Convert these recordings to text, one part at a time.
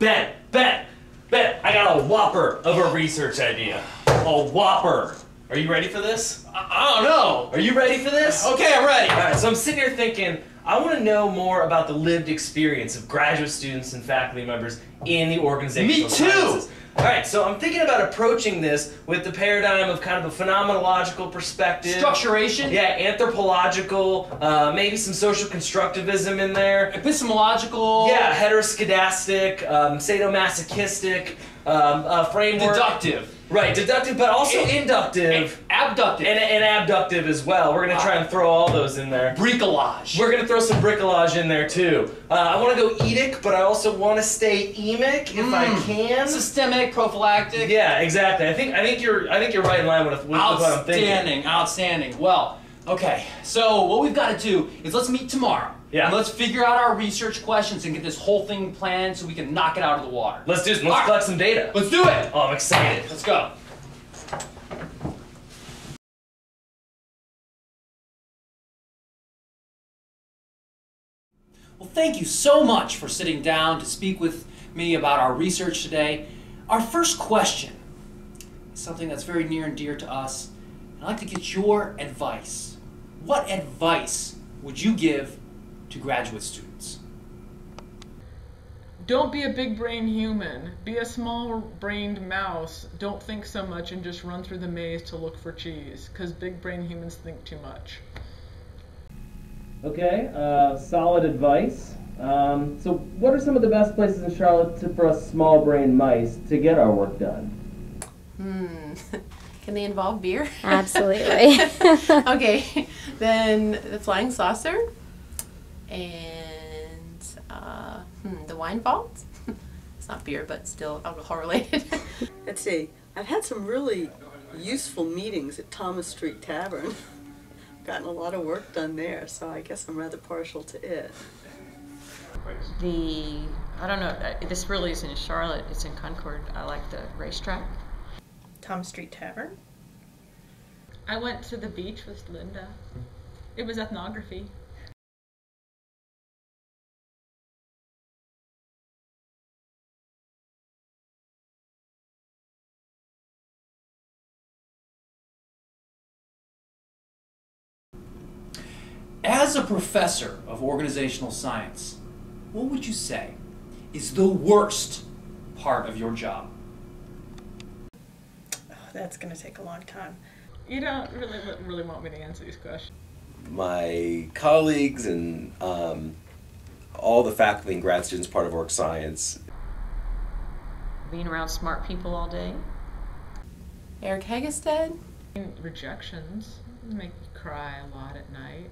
Ben, I got a whopper of a research idea. A whopper. Are you ready for this? I don't know. Are you ready for this? Okay, I'm ready. All right, so I'm sitting here thinking, I want to know more about the lived experience of graduate students and faculty members in the organizational sciences. All right, so I'm thinking about approaching this with the paradigm of kind of a phenomenological perspective. Structuration? Yeah, anthropological, maybe some social constructivism in there. Epistemological? Yeah, heteroskedastic, sadomasochistic framework. Deductive. Right, deductive, but also inductive. Abductive. And abductive as well. We're going to try and throw all those in there. Bricolage. We're going to throw some bricolage in there too. I want to go Edic, but I also want to stay emic if I can. Systemic, prophylactic. Yeah, exactly. I think you're right in line with what I'm thinking. Outstanding. Well, okay. So what we've got to do is let's meet tomorrow. Yeah. And let's figure out our research questions and get this whole thing planned so we can knock it out of the water. Let's do it. Let's collect some data. Let's do it. Oh, I'm excited. Let's go. Well, thank you so much for sitting down to speak with me about our research today. Our first question is something that's very near and dear to us. I'd like to get your advice. What advice would you give to graduate students? Don't be a big-brained human. Be a small-brained mouse. Don't think so much and just run through the maze to look for cheese, because big-brained humans think too much. Okay, solid advice. So what are some of the best places in Charlotte for us small-brained mice to get our work done? Can they involve beer? Absolutely. Okay, then the Flying Saucer and the Wine Vault. It's not beer, but still alcohol related. Let's see. I've had some really useful meetings at Thomas Street Tavern. Gotten a lot of work done there, so I guess I'm rather partial to it. I don't know, this really isn't in Charlotte, it's in Concord. I like the racetrack. Thomas Street Tavern. I went to the beach with Linda. It was ethnography. As a professor of organizational science, what would you say is the worst part of your job? Oh, that's going to take a long time. You don't really want me to answer these questions. My colleagues and all the faculty and grad students part of Org Science. Being around smart people all day. Eric Hagestad. Rejections make me cry a lot at night.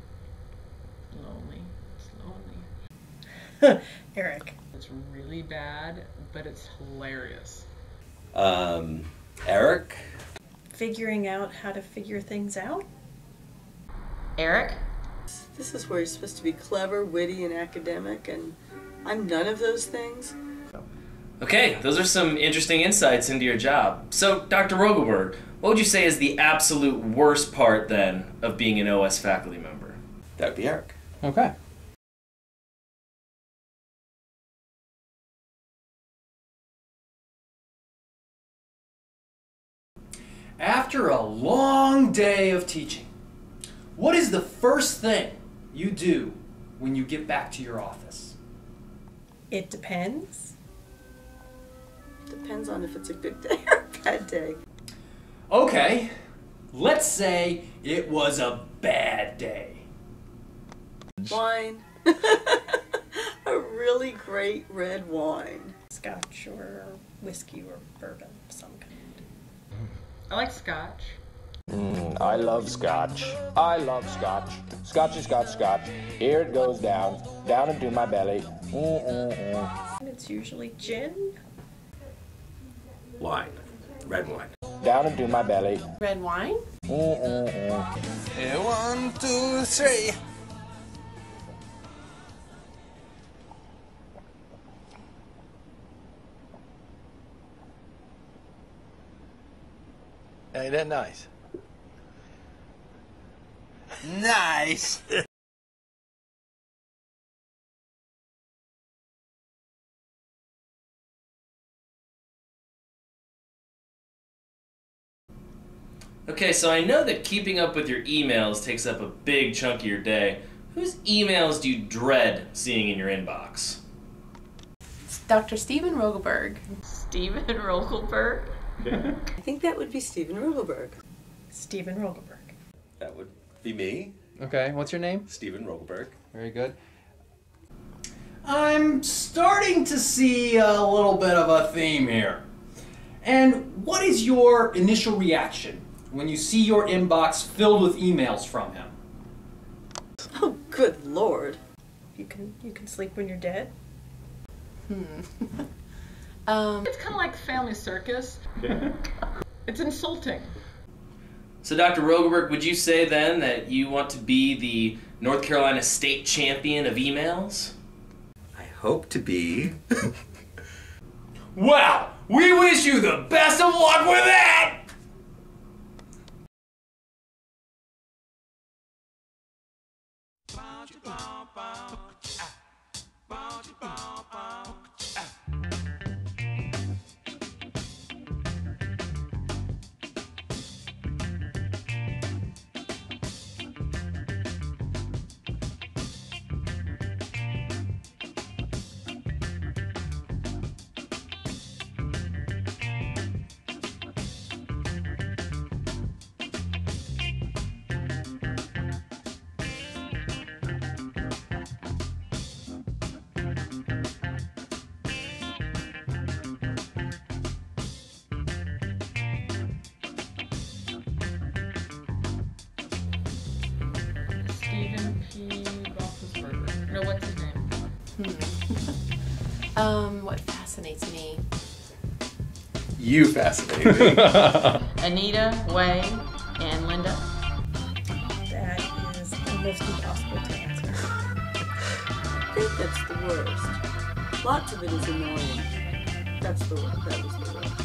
Lonely. It's lonely. Eric. It's really bad, but it's hilarious. Eric. Figuring out how to figure things out. Eric? This is where you're supposed to be clever, witty, and academic, and I'm none of those things. Okay, those are some interesting insights into your job. So, Dr. Rogelberg, what would you say is the absolute worst part, then, of being an OS faculty member? That would be Eric. Okay. After a long day of teaching, what is the first thing you do when you get back to your office? It depends. Depends on if it's a good day or a bad day. Okay, let's say it was a bad day. Wine. A really great red wine. Scotch or whiskey or bourbon of some kind. I like scotch. I love scotch. I love scotch. Scotchy, scotch, scotch. Here it goes down, down into my belly. It's usually gin. Wine. Red wine. Down into my belly. Red wine. 1, 2, 3. Ain't that nice? Nice! Okay, so I know that keeping up with your emails takes up a big chunk of your day. Whose emails do you dread seeing in your inbox? It's Dr. Steven Rogelberg. Steven Rogelberg. I think that would be Steven Rogelberg. Steven Rogelberg. That would be me, Okay, what's your name? Stephen Rogelberg. Very good. I'm starting to see a little bit of a theme here. And what is your initial reaction when you see your inbox filled with emails from him? Oh, good Lord. You can sleep when you're dead? It's kind of like Family Circus. It's insulting. So Dr. Rogelberg, would you say then that you want to be the North Carolina state champion of emails? I hope to be. Well, we wish you the best of luck with that! Stephen P. Roethlisberger. No, what's his name? What fascinates me? You fascinate me. Anita, Way, and Linda. That is almost impossible to answer. I think that's the worst. Lots of it is annoying. That was the worst.